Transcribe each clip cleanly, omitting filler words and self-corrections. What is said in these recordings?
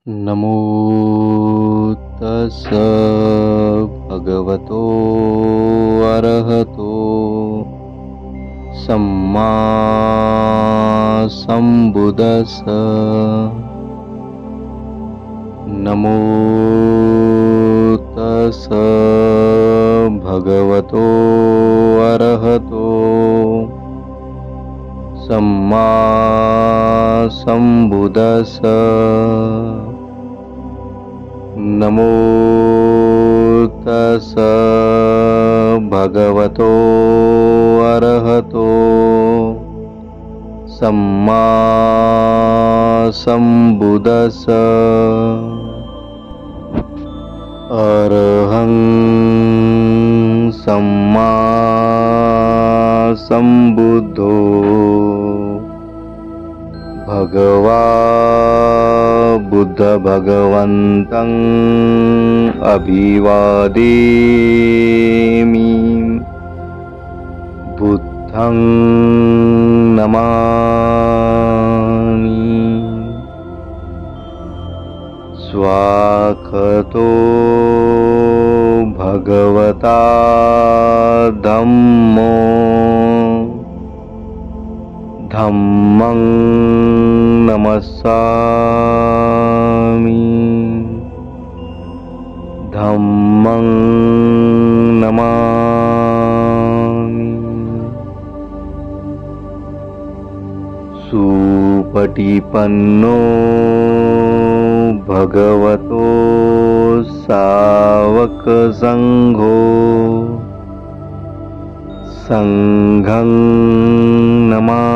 नमो तस् भगवतो अरहतो सम्मा सम्बुद्दस्स। नमो तस् भगवतो अरहतो सम्मा सम्बुद्दस्स। नमो तस् भगवतो अरहतो सम्मा सम्बुद्दस्स। अरहं सम्मा सम्बुद्धो भगवा बुद्ध भगवन्तं अभिवादेमि। बुद्धं नमामि। स्वागतो भगवता धम्मो धम्मं नमस्सामि। धम्मं नमामि। सुपटिपन्नो भगवतो सावकसङ्घो संघं नमामि।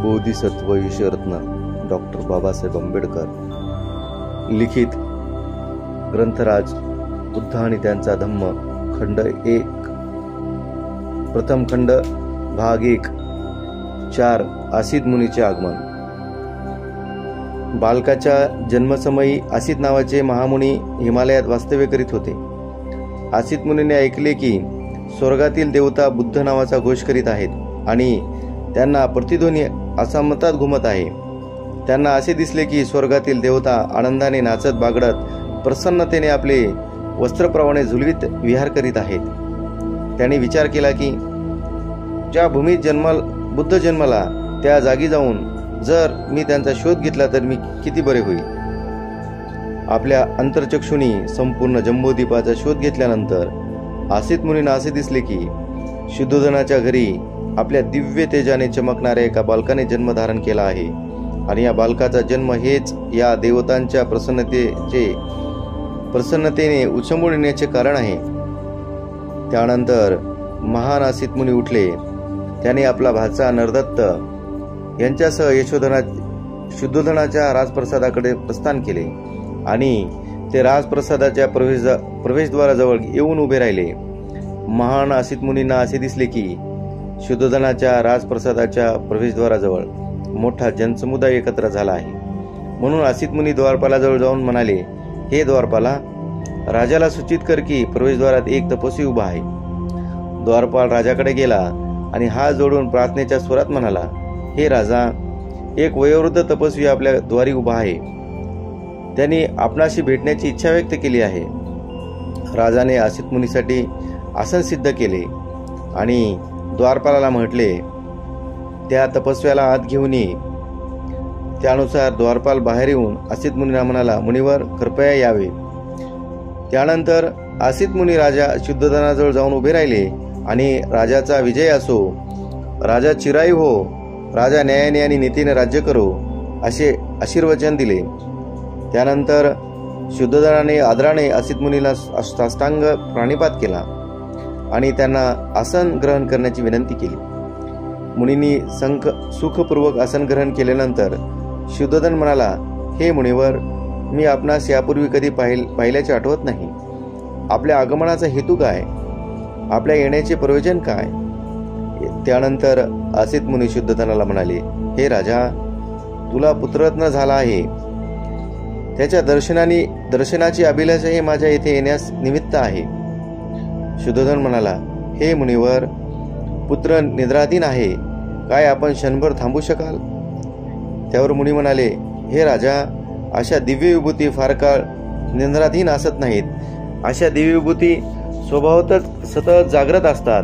बोधिसत्व ईशरत्न डॉक्टर बाबासाहेब आंबेडकर लिखित ग्रंथराज बुद्ध आणि त्यांचा धम्म खंड 1 प्रथम खंड भाग 1 4 आसित मुनीचे आगमन। बालकाच्या जन्मसमयी आसित नावाचे महामुनी हिमालयात वास्तव्य करीत होते। आसित मुनीने ऐकले की स्वर्गातील देवता बुद्ध नावाचा घोष करीत आहेत आणि त्यांना प्रतिध्वनी असामतात घुमत आहे। त्यांना असे दिसले की स्वर्गातील देवता आनंदाने नाचत बागडत प्रसन्नतेने आपले वस्त्रप्रवाने झुलवीत विहार करीत आहेत। त्यांनी विचार केला की ज्या भूमीत बुद्ध जन्मला त्या जागी जाऊन जर मी त्यांचा शोध घेतला तर मी किती बरे होईल। आपल्या अंतर्चक्षुनी संपूर्ण जम्बूद्वीपाचा शोध घेतल्यानंतर आसित मुनींना असे दिसले की शुद्धोधनाच्या घरी आपल्या दिव्य तेजाने चमकणाऱ्या एका बालकाने जन्म धारण केला आहे आणि या बालकाचा जन्म हेच या देवतांच्या प्रसन्नतेने उचंबळून येण्याचे कारण आहे। त्यानंतर महान आसित मुनी उठले। त्याने आपला भाचा नरदत्त यांच्यासह शुद्धोधनाच्या राजप्रसादाकडे प्रस्थान केले आणि ते राजप्रसादाच्या प्रवेशद्वाराजवळ येऊन उभे राहिले। महान आसित मुनींना असे दिसले की शुद्धोधनाच्या राजप्रसादाच्या प्रवेशद्वाराजवळ मोठा जनसमुदाय एकत्र झाला आहे। म्हणून आसित मुनी द्वारपालाजवळ जाऊन म्हणाले, हे द्वारपाला, राजाला सूचित कर की प्रवेशद्वारात एक तपस्वी उभा आहे। द्वारपाल राजाकडे गेला आणि हात जोडून प्रार्थनेच्या स्वरात म्हणाला, हे राजा, एक वयोवृद्ध तपस्वी आपल्या द्वारी उभा आहे। त्यांनी आपणाशी भेटण्याची इच्छा व्यक्त केली आहे। राजाने आसित मुनीसाठी आसन सिद्ध केले आणि द्वारपालाला म्हटले, त्या तपस्व्याला आत घेऊन ये। त्यानुसार द्वारपाल बाहेर येऊन आसित मुनींना म्हणाला, मुनिवर कृपया यावे। त्यानंतर आसित मुनी राजा शुद्धोधनाजवळ जाऊन उभे राहिले आणि राजाचा विजय असो, राजा चिरायू हो, राजा न्यायाने आणि नीतीने राज्य करो असे आशीर्वचन दिले। त्यानंतर शुद्धोधनाने आदराने आसित मुनीला साष्टांग प्राणिपात केला आणि त्यांना आसन ग्रहण करण्याची विनंती केली। मुनींनी सुखपूर्वक आसन ग्रहण केल्यानंतर शुद्धोधन म्हणाला, हे मुनिवर, मी आपणास यापूर्वी कधी पाहिल्याचे आठवत नाही। आपल्या आगमनाचा हेतू काय? आपल्या येण्याचे प्रयोजन काय? त्यानंतर आसित मुनी शुद्धोधनाला म्हणाले, हे राजा, तुला पुत्ररत्न झाला आहे। त्याच्या दर्शनाची अभिलाषाही माझ्या येथे येण्यास निमित्त आहे। शुद्धोधन म्हणाला, हे मुनिवर, पुत्र निद्राधीन आहे काय आपण क्षणभर थांबू शकाल? त्यावर मुनी म्हणाले, हे राजा, अशा दिव्य विभूती फार काळ निंद्राधीन असत नाहीत. अशा दिव्य विभूती स्वभावतच सतत जागृत असतात.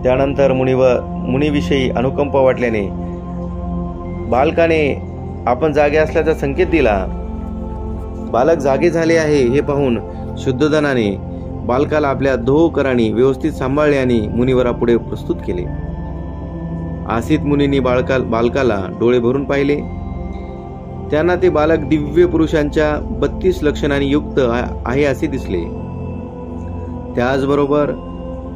त्यानंतर मुनीविषयी अनुकंप वाटल्याने बालकाने आपण जागे असल्याचा संकेत दिला. बालक जागे झाले आहे हे पाहून शुद्धोधनाने बालकाला आपल्या करांनी व्यवस्थित सांभाळले आणि मुनिवरापुढे प्रस्तुत केले. आसित मुनींनी बालकाला डोळे भरून पाहिले. त्यांना ते बालक दिव्य पुरुषांच्या 32 लक्षणांनी युक्त आहे असे दिसले. त्याचबरोबर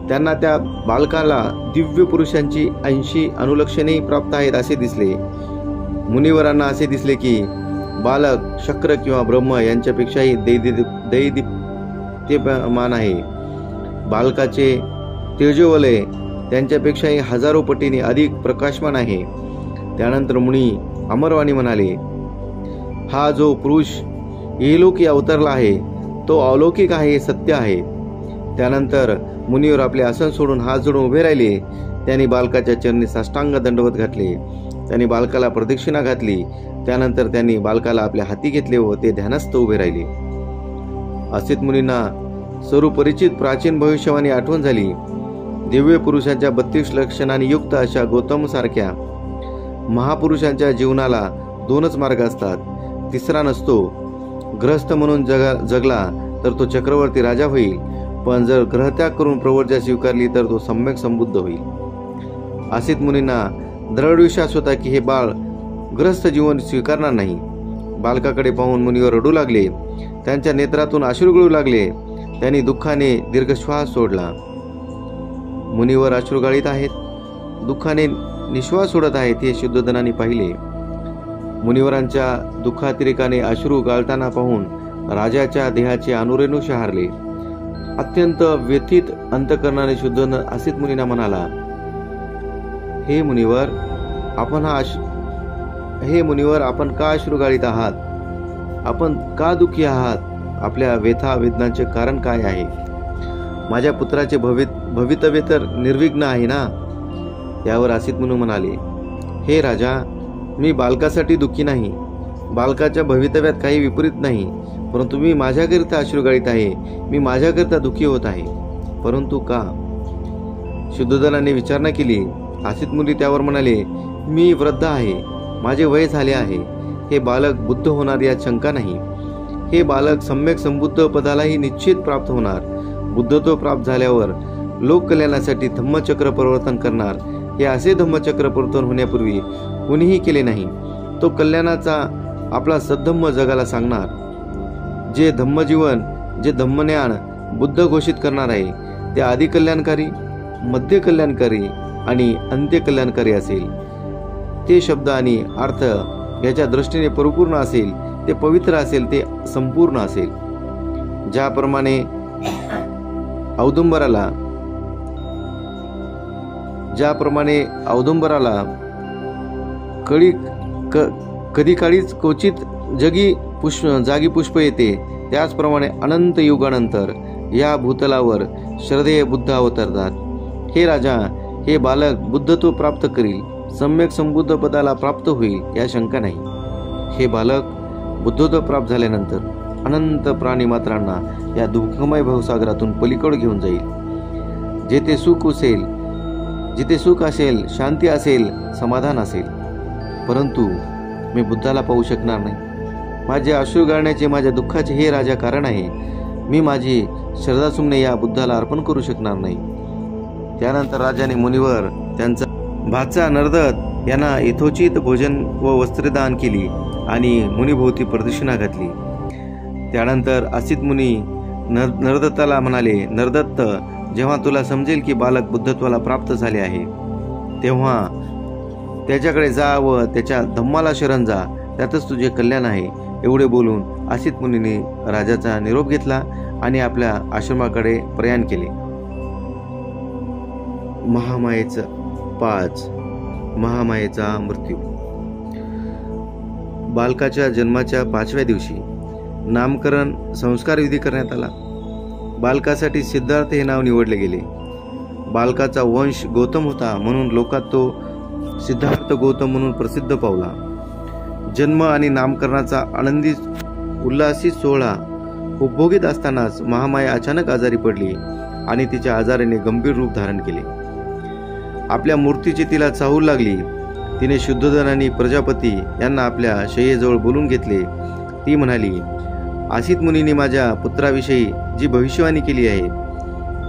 त्यांना त्या बालकाला दिव्य पुरुषांची 80 अनुलक्षणे प्राप्त आहेत असे दिसले. मुनिवरांना असे दिसले की बालक शक्र किंवा ब्रह्म यांच्यापेक्षाही दैदिप्यमान आहे. बालकाचे तेजोवलय त्यांच्यापेक्षाही हजारो पटीने अधिक प्रकाशमान आहे. त्यानंतर मुनी अमरवाणी म्हणाले, हा जो पुरुष इहलोकी अवतरला आहे तो अलौकिक आहे, हे सत्य आहे. त्यानंतर मुनीवर आपले आसन सोडून हात जोडून उभे राहिले. त्यांनी बालकाच्या चरणी साष्टांग दंडवत घातले. त्यांनी बालकाला प्रदक्षिणा घातली. त्यानंतर त्यांनी बालकाला आपल्या हाती घेतले व ते ध्यानस्थ उभे राहिले. असित मुनींना सर्व परिचित प्राचीन भविष्यवाणी आठवण झाली. दिव्य पुरुषांच्या 32 लक्षणांनी युक्त अशा गौतम सारख्या महापुरुषांच्या जीवनाला 2च मार्ग असतात, तिसरा नसतो. ग्रहस्थ म्हणून जगला तर तो चक्रवर्ती राजा होईल, पण जर ग्रहत्याग करून प्रवर्जा स्वीकारली तर तो सम्यक संबुद्ध होईल. असित मुनींना दृढ विश्वास होता की हे बाळ ग्रहस्थ जीवन स्वीकारणार नाही. बालकाकडे पाहून मुनीवर रडू लागले. त्यांच्या नेत्रातून अश्रू गळू लागले. त्यांनी दुःखाने दीर्घश्वास सोडला. मुनीवर अश्रू गाळीत आहेत, दुःखाने निश्वास सोडत आहेत हे शुद्धोधनाने पाहिले. मुनिवरांच्या दुःखातिरेकाने अश्रू गाळताना पाहून राजाच्या देहाचे अनुरेणू शहारले. अत्यंत व्यथित अंतकरणाने शुद्धोधन असित मुनींना म्हणाला, हे मुनिवर, आपण का अश्रू गाळीत आहात? आपण का दुःखी आहात? आपल्या व्यथा वेदनांचे कारण काय आहे? माझ्या पुत्राचे भवितव्य तर निर्विघ्न आहे ना? यावर असित मुनी म्हणाले, हे राजा, मी बालकासाठी दुःखी नाही. बालकाच्या भवितव्यात काही विपरीत नाही, परंतु मी माझ्याकरिता अश्रू गाळीत आहे. मी माझ्याकरिता दुःखी होत आहे. परंतु का? शुद्धोधनाने विचारणा केली. असित मुनी त्यावर म्हणाले, मी वृद्ध आहे, माझे वय झाले आहे. हे बालक बुद्ध होणार यात शंका नाही. हे बालक सम्यक संबुद्ध पदालाही निश्चित प्राप्त होणार. बुद्धत्व प्राप्त झाल्यावर लोककल्याणासाठी धम्मचक्र परिवर्तन करणार. हे असे धम्मचक्र परिवर्तन होण्यापूर्वी कुणीही केले नाही. तो कल्याणाचा आपला सद्धम्म जगाला सांगणार. जे धम्मजीवन, जे धम्मज्ञान बुद्ध घोषित करणार आहे ते आधी कल्याणकारी, मध्य कल्याणकारी आणि अंत्य कल्याणकारी असेल. ते शब्द आणि अर्थ याच्या दृष्टीने परिपूर्ण असेल, ते पवित्र असेल, ते संपूर्ण असेल. ज्याप्रमाणे औदुंबराला कधी काळीच क्वचित जागी पुष्प येते, त्याचप्रमाणे अनंत युगानंतर या भूतलावर श्रद्धेय बुद्ध अवतरतात. हे राजा, हे बालक बुद्धत्व प्राप्त करील, सम्यक संबुद्ध पदाला प्राप्त होईल या शंका नाही. हे बालक बुद्धत्व प्राप्त झाल्यानंतर अनंत प्राणी मात्रांना या दुःखमय भवसागरातून पलीकडे घेऊन जाईल. जिथे सुख असेल, शांती असेल, समाधान असेल. परंतु मी बुद्धाला पाहू शकणार नाही. माझे अश्रू गाळण्याचे, माझ्या दुःखाचे हे राजा कारण आहे. मी माझी श्रद्धासुमने या बुद्धाला अर्पण करू शकणार नाही. त्यानंतर राजाने मुनीवर त्यांचा भाचा नर्दत यांना यथोचित भोजन व वस्त्रदान केली आणि मुनीभोवती प्रदक्षिणा घातली. त्यानंतर असित मुनी नरदत्ताला म्हणाले, नरदत्त, जेव्हा तुला समजेल की बालक बुद्धत्वाला प्राप्त झाले आहे तेव्हा त्याच्याकडे जा व त्याच्या धम्माला शरण जा, त्यातच तुझे कल्याण आहे. एवढे बोलून असित मुनीने राजाचा निरोप घेतला आणि आपल्या आश्रमाकडे प्रयाण केले. महामायेचा मृत्यू. बालकाच्या जन्माच्या 5व्या दिवशी नामकरण संस्कार विधी करण्यात आला. बालकासाठी सिद्धार्थ हे नाव निवडले गेले. बालकाचा वंश गौतम होता म्हणून लोकात तो सिद्धार्थ गौतम म्हणून प्रसिद्ध पावला. जन्म आणि नामकरणाचा आनंदी उल्हासी सोहळा उपभोगीत असतानाच महामाया अचानक आजारी पडली आणि तिच्या आजाराने गंभीर रूप धारण केले. आपल्या मूर्तीची तिला चाहूल लागली. तिने शुद्धोधन आणि प्रजापती यांना आपल्या शय्येजवळ बोलून घेतले. ती म्हणाली, आसित मुनीने माझ्या पुत्राविषयी जी भविष्यवाणी केली आहे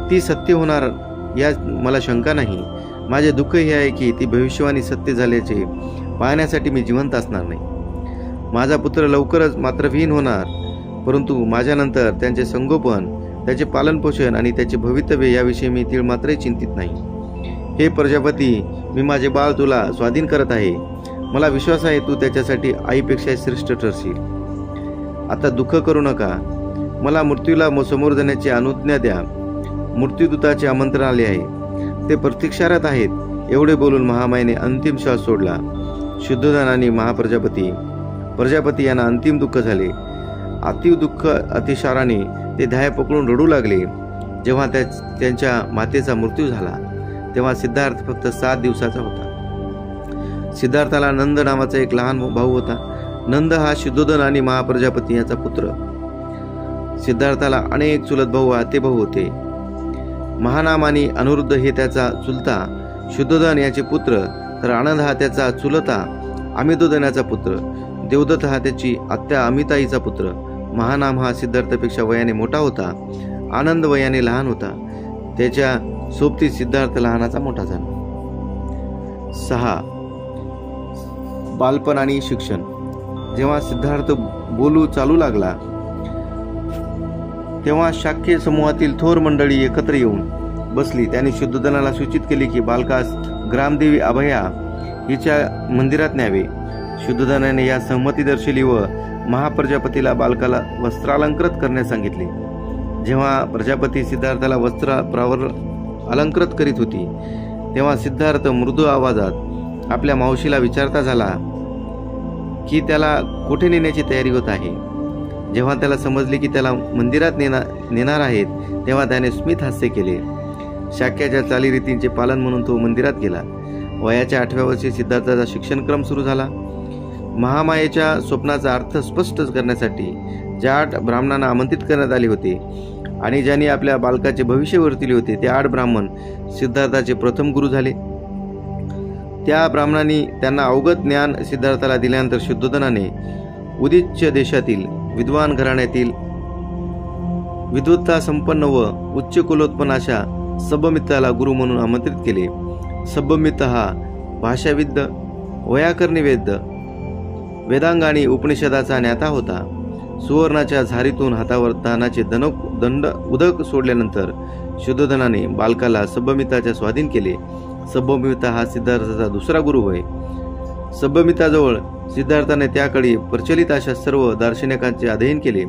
ती सत्य होणार यात मला शंका नाही. माझे दुःख हे आहे की ती भविष्यवाणी सत्य झाल्याचे पाहण्यासाठी मी जिवंत असणार नाही. माझा पुत्र लवकरच मात्रविहीन होणार, परंतु माझ्यानंतर त्यांचे संगोपन, त्याचे पालनपोषण आणि त्याचे भवितव्य याविषयी मी तीळ मात्रही चिंतित नाही. हे प्रजापती, मी माझे बाळ तुला स्वाधीन करत आहे. मला विश्वास आहे तू त्याच्यासाठी आईपेक्षा श्रेष्ठ ठरशील. आता दुःख करू नका. मला मृत्यूला समोर जाण्याची अनुज्ञा द्या. मृत्यूदूताचे आमंत्रण आले आहे, ते प्रतीक्षारत आहेत. एवढे बोलून महामायेने अंतिम श्वास सोडला. शुद्धोधन आणि प्रजापती यांना अंतिम दुःख झाले. अतीव दुःख अतिसाराने ते धाय पकडून रडू लागले. जेव्हा त्यांच्या मातेचा मृत्यू झाला तेव्हा सिद्धार्थ फक्त 7 दिवसाचा होता. सिद्धार्थाला नंद नावाचा एक लहान भाऊ होता. नंद हा शुद्धोधन आणि महाप्रजापती याचा पुत्र. सिद्धार्थाला अनेक चुलत भाऊ आतेभाऊ होते. महानाम आणि अनिरुद्ध हे त्याचा चुलता शुद्धोधन याचे पुत्र, तर आनंद हा त्याचा चुलता अमितोदनाचा पुत्र. देवदत्त हा त्याची आत्या अमिताईचा पुत्र. महानाम हा सिद्धार्थापेक्षा वयाने मोठा होता. आनंद वयाने लहान होता. त्याच्या सोबतीत सिद्धार्थ लहानाचा मोठा झाला. 6. बालपण आणि शिक्षण. जेव्हा सिद्धार्थ बोलू चालू लागला तेव्हा शाक्य समूहातील थोर मंडळी एकत्र येऊन बसली. त्याने शुद्धोधनाला सूचित केले की बालकास ग्रामदेवी अभया हिच्या मंदिरात न्यावे. शुद्धोधनाने या सहमती दर्शवली व महाप्रजापतीला बालकाला वस्त्रालंकृत करण्यास सांगितले. जेव्हा प्रजापती सिद्धार्थाला वस्त्रावर अलंकृत करीत होती तेव्हा सिद्धार्थ मृदू आवाजात आपल्या मावशीला विचारता झाला की त्याला कुठे नेण्याची तयारी होत आहे. जेव्हा त्याला समजले की त्याला मंदिरात नेणार आहेत तेव्हा त्याने स्मित हास्य केले. शाक्याच्या चालीरीतींचे पालन म्हणून तो मंदिरात गेला. वयाच्या 8व्या वर्षी सिद्धार्थाचा शिक्षणक्रम सुरू झाला. महामायेच्या स्वप्नाचा अर्थ स्पष्ट करण्यासाठी ज्या 8 ब्राह्मणांना आमंत्रित करण्यात आले होते आणि ज्यांनी आपल्या बालकाचे भविष्य वर्तवले होते ते 8 ब्राह्मण सिद्धार्थाचे प्रथम गुरु झाले. त्या ब्राह्मणांनी त्यांना अवगत ज्ञान सिद्धार्थाला दिल्यानंतर शुद्धोधनाने उदिच्च देशातील विद्वान घराण्यातील विद्वत्ता संपन्न व उच्च कुलोत्पन्न अशा सब्बमित्ताला गुरु म्हणून आमंत्रित केले. सब्बमित्त हा भाषाविद्ध, वैयाकरणवेद्य, वेदांग आणि उपनिषदाचा ज्ञाता होता. सुवर्णाच्या झारीतून हातावर दानाचे दंड उदक सोडल्यानंतर शुद्धोधनाने बालकाला सब्बमित्ताच्या स्वाधीन केले. सब्बमित्ता हा सिद्धार्थाचा दुसरा गुरु होय. सब्बमित्ताजवळ सिद्धार्थाने त्याकडे प्रचलित अशा सर्व दार्शनिकांचे अध्ययन केले.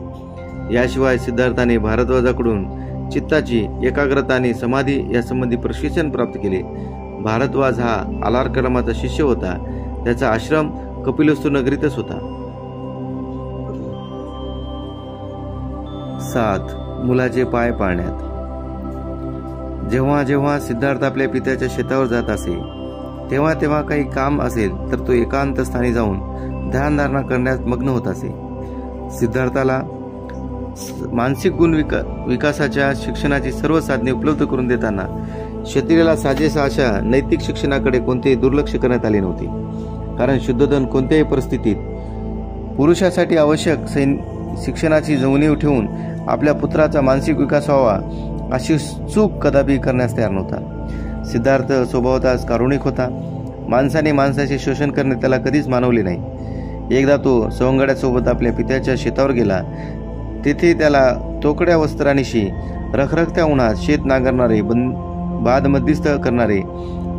याशिवाय सिद्धार्थाने भारद्वाजाकडून चित्ताची एकाग्रता आणि समाधी यासंबंधी प्रशिक्षण प्राप्त केले. भारद्वाज हा आलारकर्माचा शिष्य होता. त्याचा आश्रम कपिलवस्तू नगरीतच होता. 7. मुलाचे पाय पाळण्यात. जेव्हा जेव्हा सिद्धार्थ आपल्या पित्याच्या शेतावर जात असे तेव्हा तेव्हा काही काम असेल तर तो एकांत स्थानी जाऊन ध्यानधारणा करण्यास मग्न होत असे. सिद्धार्थाला मानसिक गुण विकासाच्या शिक्षणाची सर्व साधने उपलब्ध करून देताना क्षत्रियाला साजेसा अशा नैतिक शिक्षणाकडे कोणतेही दुर्लक्ष करण्यात आले नव्हते. कारण शुद्धोधन कोणत्याही परिस्थितीत पुरुषासाठी आवश्यक शिक्षणाची जाणीव ठेवून आपल्या पुत्राचा मानसिक विकास व्हावा अशी चूक कदापि करण्यास तयार नव्हता. सिद्धार्थ स्वभावतःच कारुणिक होता. माणसाने माणसाचे शोषण करणे त्याला कधीच मानवले नाही. एकदा तो सवंगड्यासोबत आपल्या पित्याच्या शेतावर गेला. तेथे त्याला तोकड्या वस्त्रानिशी रखरखत्या उन्हात शेत नांगरणारे, बाद मध्यस्थ करणारे,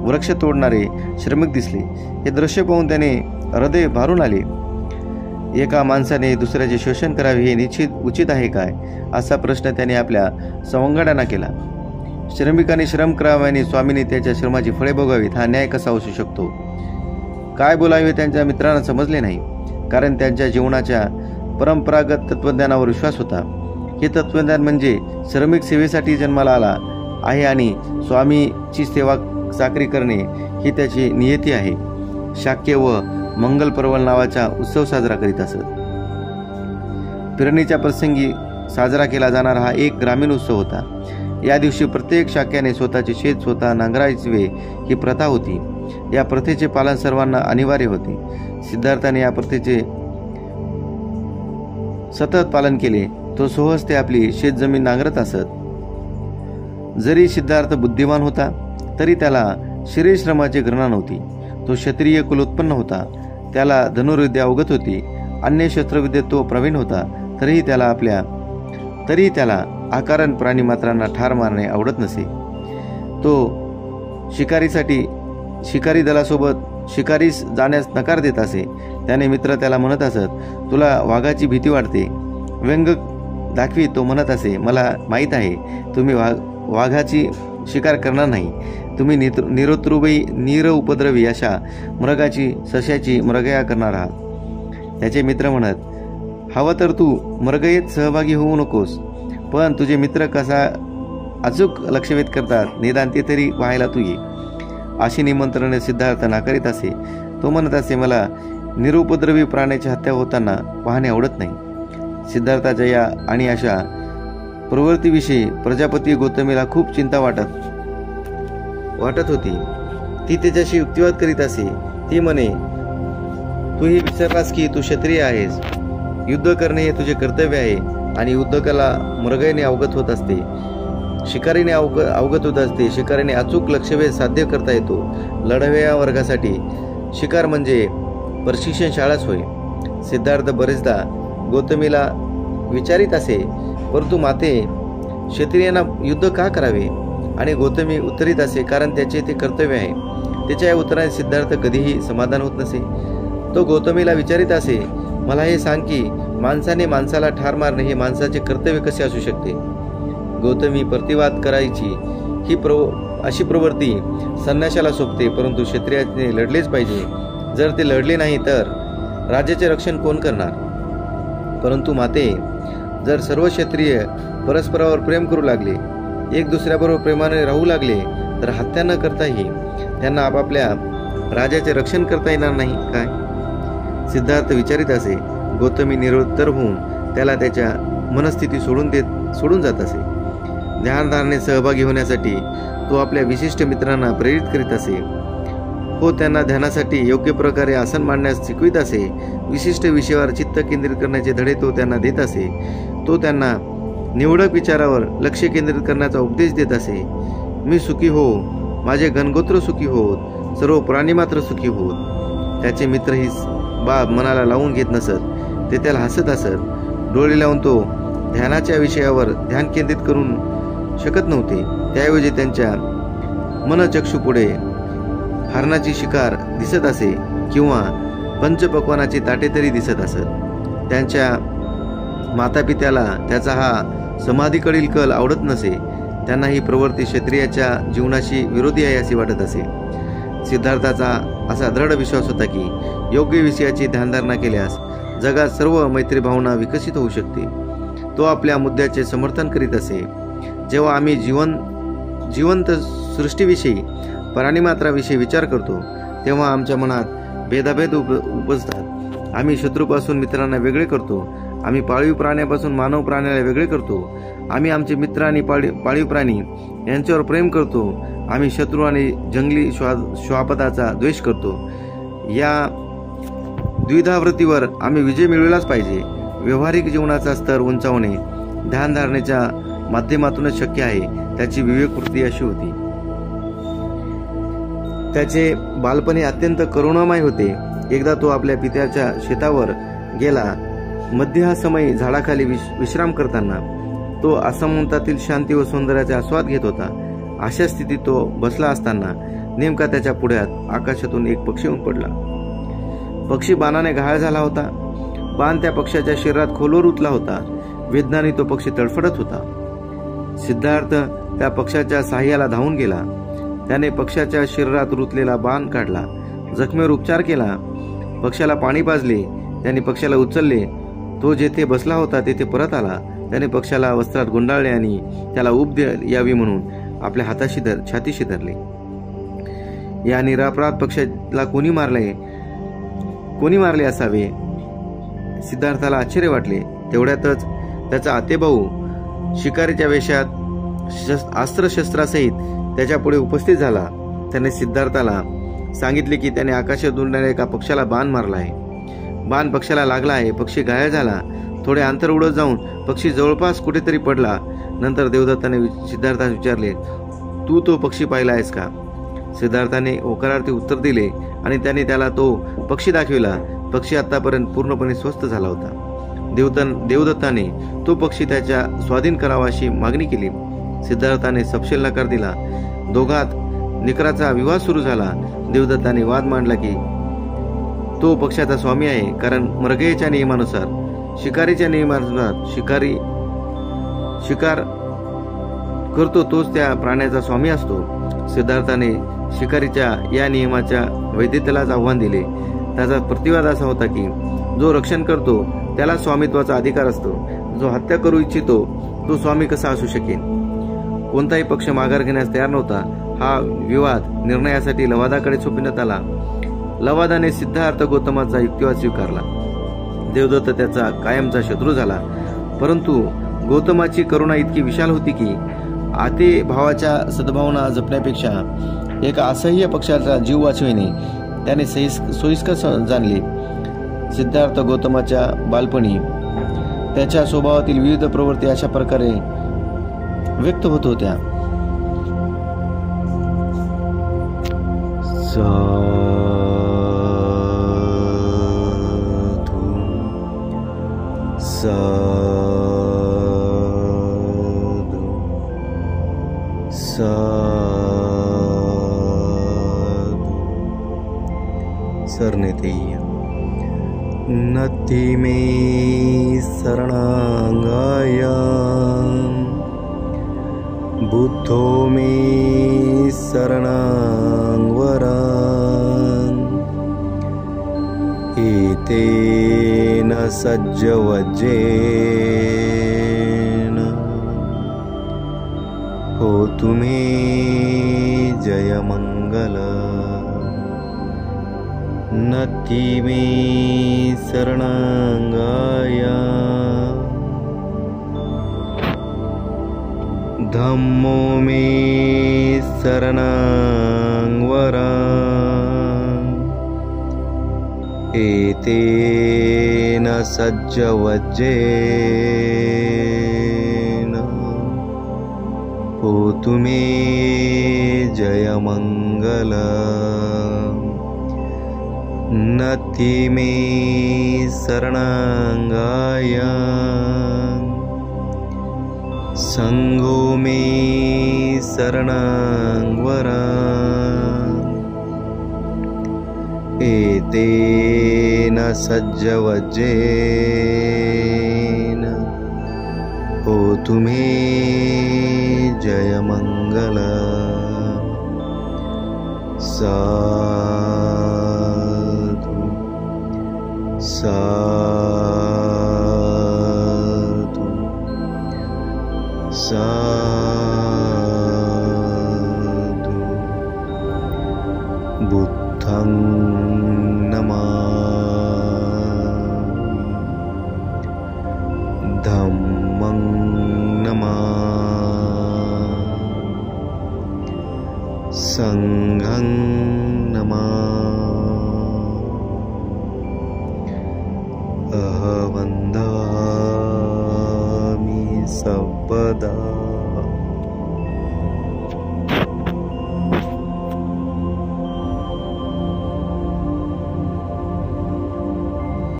वृक्ष तोडणारे श्रमिक दिसले. हे दृश्य पाहून त्याने हृदय भारून आले. एका माणसाने दुसऱ्याचे शोषण करावे हे निश्चित उचित आहे काय, असा प्रश्न त्याने आपल्या सवंगड्यांना केला. श्रमिकांनी श्रम करावे आणि स्वामीने त्याच्या श्रमाची फळे भोगावीत हा न्याय कसा असू शकतो. काय बोलावे त्यांच्या मित्रांना समजले नाही. कारण त्यांच्या जीवनाच्या परंपरागत तत्वज्ञानावर विश्वास होता. हे तत्वज्ञान म्हणजे श्रमिक सेवेसाठी जन्माला आला आहे आणि स्वामीची सेवा चाकरी करणे ही त्याची नियती आहे. शाक्य व मंगल पर्वल नावाचा उत्सव साजरा करीत असत. पेरणीच्या प्रसंगी साजरा केला जाणारा हा एक ग्रामीण उत्सव होता. या दिवशी प्रत्येक शाक्याने स्वतःचे शेत स्वतः नांगरायचे ही प्रथा होती. या प्रथेचे पालन सर्वांना अनिवार्य होते. सिद्धार्थाने या प्रथेचे सतत पालन केले. तो स्वहस्ते आपली शेतजमीन नांगरत असत. जरी सिद्धार्थ बुद्धिमान होता तरी त्याला शरीरश्रमाची गणना नव्हती. तो क्षत्रिय कुलोत्पन्न होता. त्याला धनुर्विद्या अवगत होती. अन्य शस्त्रविद्येत तो प्रवीण होता. तरीही त्याला आकारण प्राणीमात्रांना ठार मारणे आवडत नसे. तो शिकारी दलासोबत शिकारीस जाण्यास नकार देत असे. त्याने मित्र त्याला म्हणत असत, तुला वाघाची भीती वाटते. व्यंग दाखवी तो म्हणत असे, मला माहीत आहे तुम्ही वाघाची शिकार करणार नाही. तुम्ही निरउपद्रवी अशा मृगाची सश्याची मृगया करणार आहात. त्याचे मित्र म्हणत, हवं तर तू मृगयेत सहभागी होऊ नकोस, पण तुझे मित्र कसा अचूक लक्षवेध करतात, निदान ते तरी पाहायला तू ये. अशी निमंत्रणे सिद्धार्थ नाकारीत असे. तो म्हणत असे, मला निरुपद्रवी प्राण्याची हत्या होताना पाहणे आवडत नाही. सिद्धार्थाच्या या आणि अशा प्रवृत्तीविषयी प्रजापती गौतमीला खूप चिंता वाटत होती. ती त्याच्याशी युक्तिवाद करीत असे. ती म्हणे, तू ही विसरलास की तू क्षत्रिय आहेस. युद्ध करणे हे तुझे कर्तव्य आहे आणि युद्धकला मृगयाने अवगत होत असते, शिकारीने अवगत होत असते. शिकारीने अचूक लक्ष्यभेद साध्य करता येतो. लढवया वर्गासाठी शिकार म्हणजे प्रशिक्षण शाळाच होय. सिद्धार्थ बरेचदा गौतमीला विचारित असे, परंतु माते क्षत्रियांना युद्ध का करावे? आणि गौतमी उत्तरीत असे, कारण त्याचे ते कर्तव्य आहे. त्याच्या या उत्तराने सिद्धार्थ कधीही समाधान होत नसे. तो गौतमीला विचारित असे, मला हे सांग की माणसाने माणसाला ठार मारणे हे माणसाचे कर्तव्य कसे असू शकते? गौतमी प्रतिवाद करायची अशी प्रवृत्ती संन्याशाला सोपते, परंतु क्षत्रियाने लढलेच पाहिजे. जर ते लढले नाही तर राज्याचे रक्षण कोण करणार? परंतु माते, जर सर्व क्षत्रिय परस्परावर प्रेम करू लागले, एक दुसऱ्याबरोबर प्रेमाने राहू लागले, तर हत्या न करताही त्यांना आपापल्या राजाचे रक्षण करता येणार नाही काय? सिद्धार्थ विचारित असे. गौतमी निरुत्तर होऊन त्याला त्याच्या मनस्थिती सोडून जात असे. ध्यानधारणेत सहभागी होण्यासाठी तो आपल्या विशिष्ट मित्रांना प्रेरित करीत असे. हो, त्यांना ध्यानासाठी योग्य प्रकारे आसन मांडण्यास शिकवित असे. विशिष्ट विषयावर चित्त केंद्रित करण्याचे धडे तो त्यांना देत असे. तो त्यांना निवडक विचारावर लक्ष केंद्रित करण्याचा उपदेश देत असे. मी सुखी हो, माझे गणगोत्र सुखी होत, सर्व प्राणी मात्र सुखी होत. त्याचे मित्र ही बाब मनाला लावून घेत नसत. ते त्याला हसत असत. डोळे लावून तो ध्यानाच्या विषयावर ध्यान केंद्रित करून शकत नव्हते. त्याऐवजी त्यांच्या मनचक्षुपुढे हरणाची शिकार दिसत असे किंवा पंचपक्वानाची ताटे तरी दिसत असत. त्यांच्या मातापित्याला त्याचा हा समाधीकडील कल आवडत नसे. त्यांना ही प्रवृत्ती क्षत्रियाच्या जीवनाशी विरोधी आहे असे वाटत असे. सिद्धार्थाचा असा दृढ विश्वास होता की योग्य विषयाची ध्यानधारणा केल्यास जगात सर्व मैत्रीभावना विकसित होऊ शकते. तो आपल्या मुद्द्याचे समर्थन करीत असे. जेव्हा आम्ही जिवंत सृष्टीविषयी प्राणीमात्राविषयी विचार करतो तेव्हा आमच्या मनात भेदाभेद उपजतात. आम्ही शत्रूपासून मित्रांना वेगळे करतो. आम्ही पाळीव प्राण्यापासून मानव प्राण्याला वेगळे करतो. आम्ही आमचे मित्र आणि पाळीव प्राणी यांच्यावर प्रेम करतो. आम्ही शत्रू आणि जंगली श्वापदाचा द्वेष करतो. या द्विधावृत्तीवर आम्ही विजय मिळवलाच पाहिजे. व्यावहारिक जीवनाचा स्तर उंचावणे ध्यानधारणेच्या माध्यमातूनच शक्य आहे. त्याची विवेकवृत्ती अशी होती. त्याचे बालपणी अत्यंत करुणामय होते. एकदा तो आपल्या पित्याच्या शेतावर गेला. मध्य हा समय झाडाखाली विश्राम करताना तो आसमंतातील शांती व सौंदर्याचा आस्वाद घेत होता. अशा स्थितीत तो बसला असताना नेमका त्याच्या पुढ्यात आकाशातून एक पक्षी येऊन पडला. पक्षी बाणाने घायल झाला होता. बाण त्या पक्षाच्या शरीरात खोलवर रुतला होता. वेदनाने तो पक्षी तडफडत होता. सिद्धार्थ त्या पक्षाच्या साह्याला धावून गेला. त्याने पक्षाच्या शरीरात रुतलेला बाण काढला. जखमेवर उपचार केला. पक्षाला पाणी पाजले. त्याने पक्षाला उचलले. तो जेथे बसला होता तेथे परत आला. त्याने पक्षाला वस्त्रात गुंडाळले आणि त्याला ऊब यावी म्हणून आपल्या हाताशी छातीशी धरले. या निरपराध पक्षाला कोणी मारले असावे? सिद्धार्थाला आश्चर्य वाटले. तेवढ्यातच त्याचा आतेभाऊ शिकारीच्या वेशात अस्त्रशस्त्रासहित त्याच्या पुढे उपस्थित झाला. त्याने सिद्धार्थाला सांगितले की त्याने आकाशात उडणाऱ्या एका पक्षाला बाण मारला आहे. बाण पक्षाला लागला आहे. पक्षी घायल झाला. थोडे अंतर उडत जाऊन पक्षी जवळपास कुठेतरी पडला. नंतर देवदत्ताने सिद्धार्थास विचारले, तू तो पक्षी पाहिला आहेस का? सिद्धार्थाने होकारार्थी उत्तर दिले आणि त्याने त्याला तो पक्षी दाखविला. पक्षी आतापर्यंत पूर्णपणे स्वस्थ झाला होता. देवदत्ताने तो पक्षी त्याच्या स्वाधीन करावा अशी मागणी केली. सिद्धार्थाने सपशेल नकार दिला. दोघात निकराचा विवाद सुरू झाला. देवदत्ताने वाद मांडला की तो पक्षाचा स्वामी आहे, कारण मृगयेच्या नियमानुसार, शिकारीच्या नियमानुसार शिकार करतो तोच त्या प्राण्याचा स्वामी असतो. सिद्धार्थाने शिकारीच्या या नियमाच्या वैधतेलाच आव्हान दिले. त्याचा प्रतिवाद असा होता की जो रक्षण करतो त्याला स्वामित्वाचा अधिकार असतो. जो हत्या करू इच्छितो तो स्वामी कसा असू शकेल? कोणताही पक्ष माघार घेण्यास तयार नव्हता. हा विवाद निर्णयासाठी लवादाकडे सोपविण्यात आला. लवादाने सिद्धार्थ गौतमाचा युक्तिवाद स्वीकारला. देवदत्त त्याचा कायमचा शत्रू झाला. परंतु गौतमाची करुणा इतकी विशाल होती की आते भावाच्या सद्भावना जपण्यापेक्षा एका असह्य पक्षाचा जीव वाचविणे त्याने सोयीस्कर जाणले. सिद्धार्थ गौतमाच्या बालपणी त्याच्या स्वभावातील विविध प्रवृत्ती अशा प्रकारे व्यक्त होत होत्या. सरनेतेय्य नत्थि मे शरणांगाय बुद्धो मे शरणांगवरान् एतेन सज्जवज्जेन होतु मे जयमंगल. नत्थि मे शरणांगाय धम्मो मे शरणांगवरान् एतेन सज्जवज्जेन होतु मे जयमंगल. नत्थि मे शरणांगाय संघो मे शरणांगवरान् एतेन सज्जवज्जेन होतु मे जयमंगल. साधु साधु साधु. बुद्धं नमामि, धम्मं नमामि, संघं नमामि. अहं वन्दामि सर्वदा